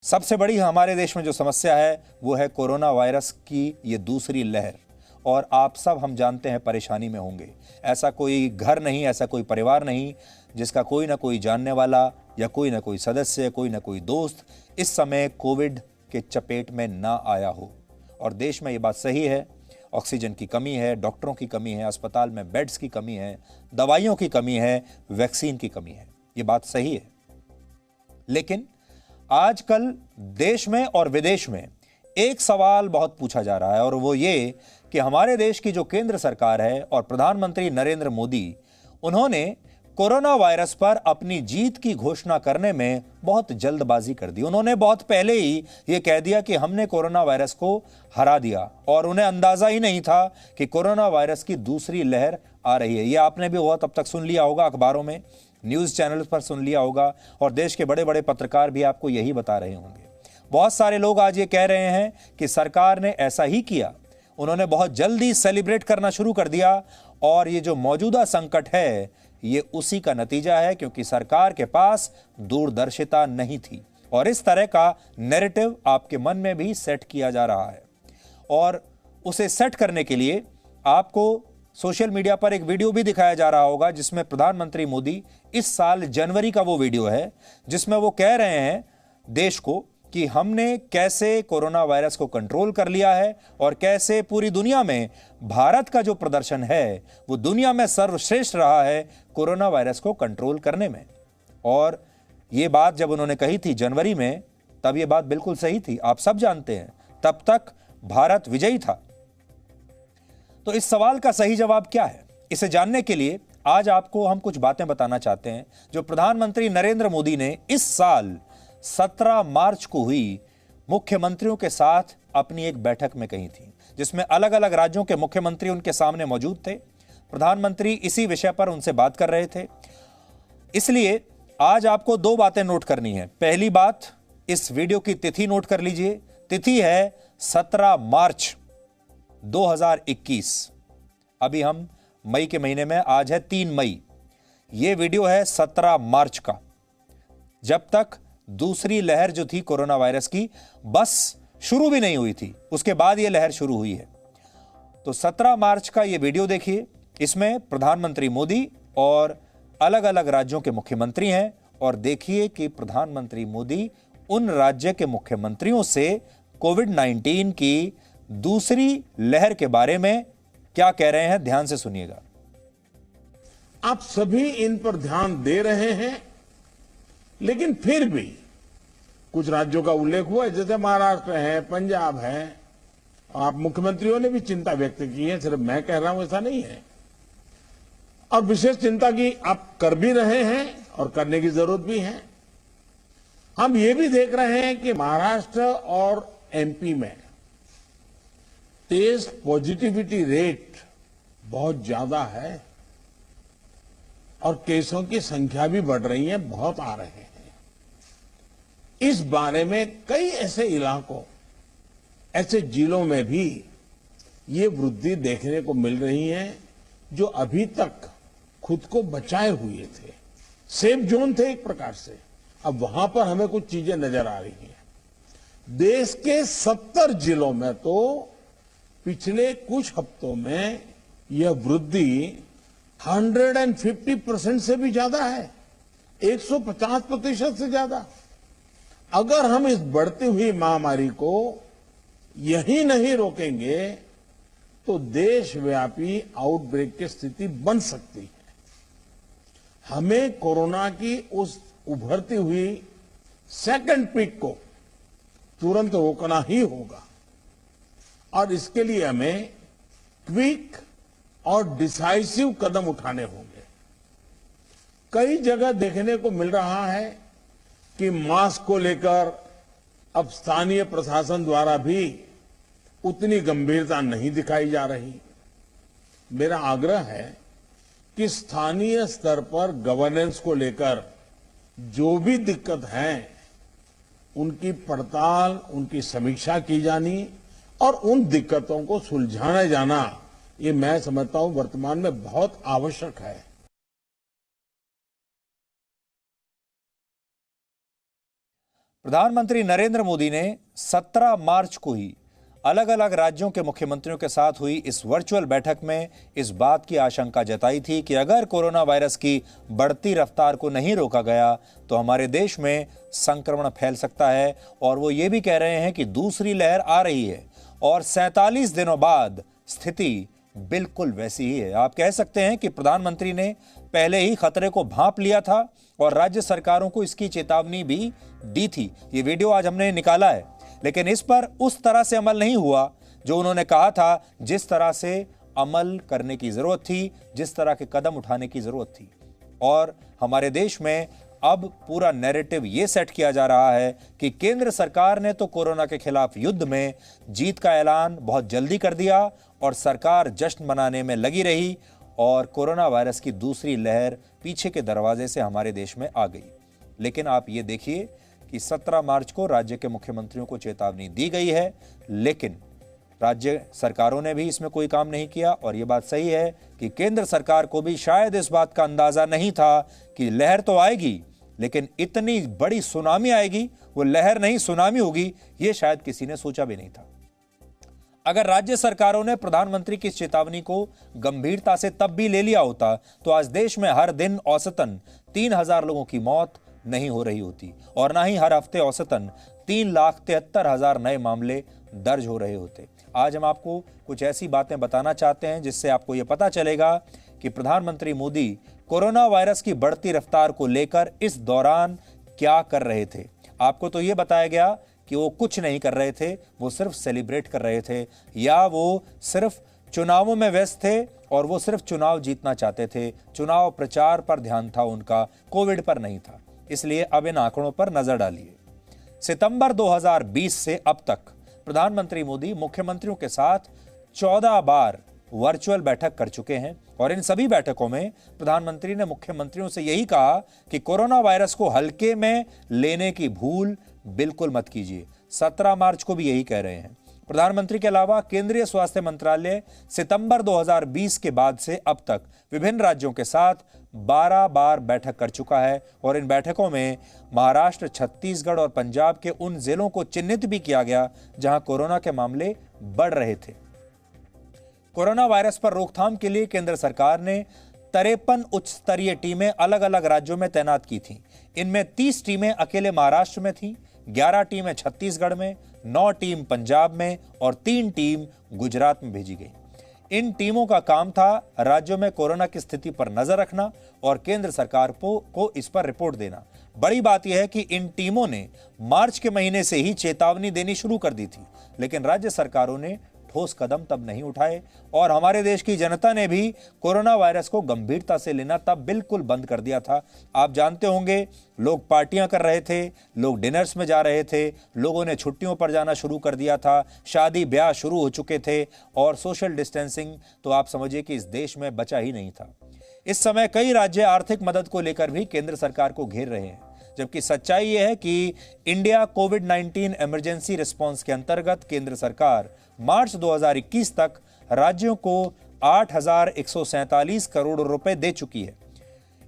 सबसे बड़ी हमारे देश में जो समस्या है वो है कोरोना वायरस की ये दूसरी लहर। और आप सब हम जानते हैं परेशानी में होंगे। ऐसा कोई घर नहीं, ऐसा कोई परिवार नहीं जिसका कोई ना कोई जानने वाला या कोई ना कोई सदस्य, कोई ना कोई दोस्त इस समय कोविड के चपेट में ना आया हो। और देश में ये बात सही है, ऑक्सीजन की कमी है, डॉक्टरों की कमी है, अस्पताल में बेड्स की कमी है, दवाइयों की कमी है, वैक्सीन की कमी है। ये बात सही है। लेकिन आजकल देश में और विदेश में एक सवाल बहुत पूछा जा रहा है और वो ये कि हमारे देश की जो केंद्र सरकार है और प्रधानमंत्री नरेंद्र मोदी, उन्होंने कोरोना वायरस पर अपनी जीत की घोषणा करने में बहुत जल्दबाजी कर दी। उन्होंने बहुत पहले ही ये कह दिया कि हमने कोरोना वायरस को हरा दिया और उन्हें अंदाजा ही नहीं था कि कोरोना वायरस की दूसरी लहर आ रही है। ये आपने भी बहुत अब तक सुन लिया होगा, अखबारों में, न्यूज़ चैनल्स पर सुन लिया होगा और देश के बड़े बड़े पत्रकार भी आपको यही बता रहे होंगे। बहुत सारे लोग आज ये कह रहे हैं कि सरकार ने ऐसा ही किया, उन्होंने बहुत जल्दी सेलिब्रेट करना शुरू कर दिया और ये जो मौजूदा संकट है ये उसी का नतीजा है, क्योंकि सरकार के पास दूरदर्शिता नहीं थी। और इस तरह का नैरेटिव आपके मन में भी सेट किया जा रहा है और उसे सेट करने के लिए आपको सोशल मीडिया पर एक वीडियो भी दिखाया जा रहा होगा जिसमें प्रधानमंत्री मोदी, इस साल जनवरी का वो वीडियो है जिसमें वो कह रहे हैं देश को कि हमने कैसे कोरोना वायरस को कंट्रोल कर लिया है और कैसे पूरी दुनिया में भारत का जो प्रदर्शन है वो दुनिया में सर्वश्रेष्ठ रहा है कोरोना वायरस को कंट्रोल करने में। और ये बात जब उन्होंने कही थी जनवरी में, तब ये बात बिल्कुल सही थी, आप सब जानते हैं। तब तक भारत विजयी था। तो इस सवाल का सही जवाब क्या है, इसे जानने के लिए आज आपको हम कुछ बातें बताना चाहते हैं जो प्रधानमंत्री नरेंद्र मोदी ने इस साल 17 मार्च को हुई मुख्यमंत्रियों के साथ अपनी एक बैठक में कही थी, जिसमें अलग अलग राज्यों के मुख्यमंत्री उनके सामने मौजूद थे। प्रधानमंत्री इसी विषय पर उनसे बात कर रहे थे। इसलिए आज आपको दो बातें नोट करनी है। पहली बात, इस वीडियो की तिथि नोट कर लीजिए। तिथि है 17 मार्च 2021। अभी हम मई के महीने में, आज है 3 मई। यह वीडियो है 17 मार्च का, जब तक दूसरी लहर जो थी कोरोना वायरस की बस शुरू भी नहीं हुई थी, उसके बाद यह लहर शुरू हुई है। तो 17 मार्च का यह वीडियो देखिए। इसमें प्रधानमंत्री मोदी और अलग अलग राज्यों के मुख्यमंत्री हैं और देखिए कि प्रधानमंत्री मोदी उन राज्य के मुख्यमंत्रियों से कोविड-19 की दूसरी लहर के बारे में क्या कह रहे हैं। ध्यान से सुनिएगा। आप सभी इन पर ध्यान दे रहे हैं, लेकिन फिर भी कुछ राज्यों का उल्लेख हुआ है, जैसे महाराष्ट्र है, पंजाब है। आप मुख्यमंत्रियों ने भी चिंता व्यक्त की है, सिर्फ मैं कह रहा हूं ऐसा नहीं है। और विशेष चिंता की आप कर भी रहे हैं और करने की जरूरत भी है। हम ये भी देख रहे हैं कि महाराष्ट्र और एमपी में टेस्ट पॉजिटिविटी रेट बहुत ज्यादा है और केसों की संख्या भी बढ़ रही है, बहुत आ रहे हैं। इस बारे में कई ऐसे इलाकों, ऐसे जिलों में भी ये वृद्धि देखने को मिल रही है जो अभी तक खुद को बचाए हुए थे, सेफ जोन थे एक प्रकार से। अब वहां पर हमें कुछ चीजें नजर आ रही हैं। देश के 70 जिलों में तो पिछले कुछ हफ्तों में यह वृद्धि 150% से भी ज्यादा है, 150% से ज्यादा। अगर हम इस बढ़ती हुई महामारी को यही नहीं रोकेंगे तो देशव्यापी आउटब्रेक की स्थिति बन सकती है। हमें कोरोना की उस उभरती हुई सेकंड पीक को तुरंत रोकना ही होगा और इसके लिए हमें क्विक और डिसाइसिव कदम उठाने होंगे। कई जगह देखने को मिल रहा है कि मास्क को लेकर अब स्थानीय प्रशासन द्वारा भी उतनी गंभीरता नहीं दिखाई जा रही। मेरा आग्रह है कि स्थानीय स्तर पर गवर्नेंस को लेकर जो भी दिक्कत है उनकी पड़ताल, उनकी समीक्षा की जानी और उन दिक्कतों को सुलझाया जाना, ये मैं समझता हूं वर्तमान में बहुत आवश्यक है। प्रधानमंत्री नरेंद्र मोदी ने 17 मार्च को ही अलग अलग राज्यों के मुख्यमंत्रियों के साथ हुई इस वर्चुअल बैठक में इस बात की आशंका जताई थी कि अगर कोरोना वायरस की बढ़ती रफ्तार को नहीं रोका गया तो हमारे देश में संक्रमण फैल सकता है। और वो ये भी कह रहे हैं कि दूसरी लहर आ रही है और 47 दिनों बाद स्थिति बिल्कुल वैसी ही है। आप कह सकते हैं कि प्रधानमंत्री ने पहले ही खतरे को भांप लिया था और राज्य सरकारों को इसकी चेतावनी भी दी थी। ये वीडियो आज हमने निकाला है, लेकिन इस पर उस तरह से अमल नहीं हुआ जो उन्होंने कहा था, जिस तरह से अमल करने की जरूरत थी, जिस तरह के कदम उठाने की जरूरत थी। और हमारे देश में अब पूरा नैरेटिव ये सेट किया जा रहा है कि केंद्र सरकार ने तो कोरोना के खिलाफ युद्ध में जीत का ऐलान बहुत जल्दी कर दिया और सरकार जश्न मनाने में लगी रही और कोरोना वायरस की दूसरी लहर पीछे के दरवाजे से हमारे देश में आ गई। लेकिन आप ये देखिए कि 17 मार्च को राज्य के मुख्यमंत्रियों को चेतावनी दी गई है, लेकिन राज्य सरकारों ने भी इसमें कोई काम नहीं किया। और ये बात सही है कि केंद्र सरकार को भी शायद इस बात का अंदाजा नहीं था कि लहर तो आएगी, लेकिन इतनी बड़ी सुनामी आएगी, वो लहर नहीं सुनामी होगी, ये शायद किसी ने सोचा भी नहीं था। अगर राज्य सरकारों ने प्रधानमंत्री की चेतावनी को गंभीरता से तब भी ले लिया होता तो आज देश में हर दिन औसतन 3,000 लोगों की मौत नहीं हो रही होती और ना ही हर हफ्ते औसतन 3,73,000 नए मामले दर्ज हो रहे होते। आज हम आपको कुछ ऐसी बातें बताना चाहते हैं जिससे आपको यह पता चलेगा कि प्रधानमंत्री मोदी कोरोना वायरस की बढ़ती रफ्तार को लेकर इस दौरान क्या कर रहे थे। आपको तो यह बताया गया कि वो कुछ नहीं कर रहे थे, वो सिर्फ सेलिब्रेट कर रहे थे, या वो सिर्फ चुनावों में व्यस्त थे और वो सिर्फ चुनाव जीतना चाहते थे। चुनाव प्रचार पर ध्यान था उनका, कोविड पर नहीं था। इसलिए अब इन आंकड़ों पर नजर डालिए। सितंबर 2020 से अब तक प्रधानमंत्री मोदी मुख्यमंत्रियों के साथ 14 बार वर्चुअल बैठक कर चुके हैं और इन सभी बैठकों में प्रधानमंत्री ने मुख्यमंत्रियों से यही कहा कि कोरोना वायरस को हल्के में लेने की भूल बिल्कुल मत कीजिए। 17 मार्च को भी यही कह रहे हैं। प्रधानमंत्री के अलावा केंद्रीय स्वास्थ्य मंत्रालय सितंबर 2020 के बाद से अब तक विभिन्न राज्यों के साथ 12 बार बैठक कर चुका है और इन बैठकों में महाराष्ट्र, छत्तीसगढ़ और पंजाब के उन जिलों को चिन्हित भी किया गया जहां कोरोना के मामले बढ़ रहे थे। कोरोना वायरस पर रोकथाम के लिए केंद्र सरकार ने 53 उच्च स्तरीय टीमें अलग अलग राज्यों में तैनात की थीं। इनमें 30 टीमें अकेले महाराष्ट्र में थीं, 11 टीमें छत्तीसगढ़ में, 9 टीम पंजाब में और 3 टीम गुजरात में भेजी गई। इन टीमों का काम था राज्यों में कोरोना की स्थिति पर नजर रखना और केंद्र सरकार को इस पर रिपोर्ट देना। बड़ी बात यह है कि इन टीमों ने मार्च के महीने से ही चेतावनी देनी शुरू कर दी थी, लेकिन राज्य सरकारों ने ठोस कदम तब नहीं उठाए और हमारे देश की जनता ने भी कोरोना वायरस को गंभीरता से लेना तब बिल्कुल बंद कर दिया था। आप जानते होंगे, लोग पार्टियां कर रहे थे, लोग डिनर्स में जा रहे थे, लोगों ने छुट्टियों पर जाना शुरू कर दिया था, शादी ब्याह शुरू हो चुके थे और सोशल डिस्टेंसिंग तो आप समझिए कि इस देश में बचा ही नहीं था। इस समय कई राज्य आर्थिक मदद को लेकर भी केंद्र सरकार को घेर रहे हैं, जबकि सच्चाई यह है कि इंडिया कोविड-19 इमरजेंसी रिस्पांस के अंतर्गत केंद्र सरकार मार्च 2021 तक राज्यों को 8,147 करोड़ रुपए दे चुकी है।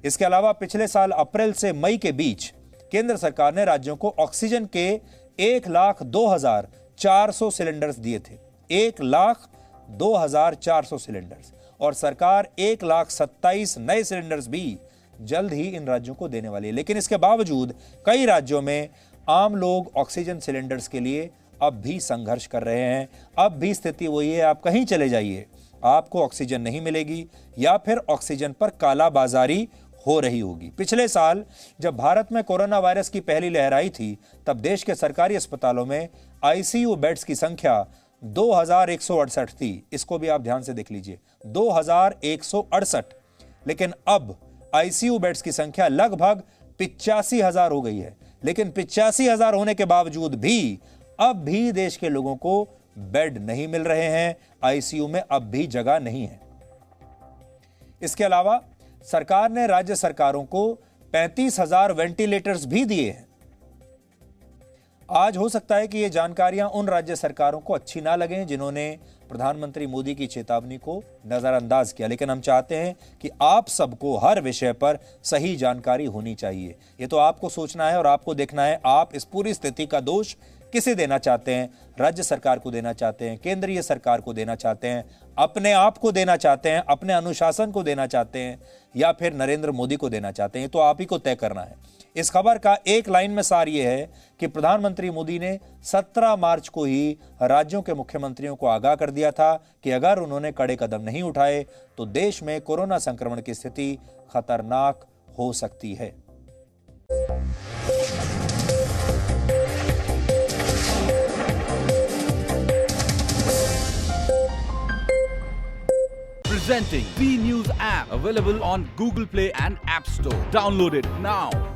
इसके अलावा पिछले साल अप्रैल से मई के बीच केंद्र सरकार ने राज्यों को ऑक्सीजन के 1,02,400 सिलेंडर्स दिए थे। 1,02,400 सिलेंडर्स, और सरकार 1,27,000 नए सिलेंडर्स भी जल्द ही इन राज्यों को देने वाली है। लेकिन इसके बावजूद कई राज्यों में आम लोग ऑक्सीजन सिलेंडर्स के लिए अब भी संघर्ष कर रहे हैं। अब भी स्थिति वही है, आप कहीं चले जाइए आपको ऑक्सीजन नहीं मिलेगी या फिर ऑक्सीजन पर कालाबाजारी हो रही होगी। पिछले साल जब भारत में कोरोना वायरस की पहली लहर आई थी तब देश के सरकारी अस्पतालों में आईसीयू बेड्स की संख्या 2,168 थी। इसको भी आप ध्यान से देख लीजिए, 2,168। लेकिन अब आईसीयू बेड्स की संख्या लगभग 85,000 हो गई है। लेकिन 85,000 होने के बावजूद भी अब भी देश के लोगों को बेड नहीं मिल रहे हैं, आईसीयू में अब भी जगह नहीं है। इसके अलावा सरकार ने राज्य सरकारों को 35,000 वेंटिलेटर्स भी दिए हैं। आज हो सकता है कि ये जानकारियां उन राज्य सरकारों को अच्छी ना लगें जिन्होंने प्रधानमंत्री मोदी की चेतावनी को नजरअंदाज किया, लेकिन हम चाहते हैं कि आप सबको हर विषय पर सही जानकारी होनी चाहिए। ये तो आपको सोचना है और आपको देखना है आप इस पूरी स्थिति का दोष किसे देना चाहते हैं। राज्य सरकार को देना चाहते हैं, केंद्रीय सरकार को देना चाहते हैं, अपने आप को देना चाहते हैं, अपने अनुशासन को देना चाहते हैं, या फिर नरेंद्र मोदी को देना चाहते हैं। तो आप ही को तय करना है। इस खबर का एक लाइन में सार यह है कि प्रधानमंत्री मोदी ने 17 मार्च को ही राज्यों के मुख्यमंत्रियों को आगाह कर दिया था कि अगर उन्होंने कड़े कदम नहीं उठाए तो देश में कोरोना संक्रमण की स्थिति खतरनाक हो सकती है। Presenting B News app, available on Google Play and App Store. Download it now.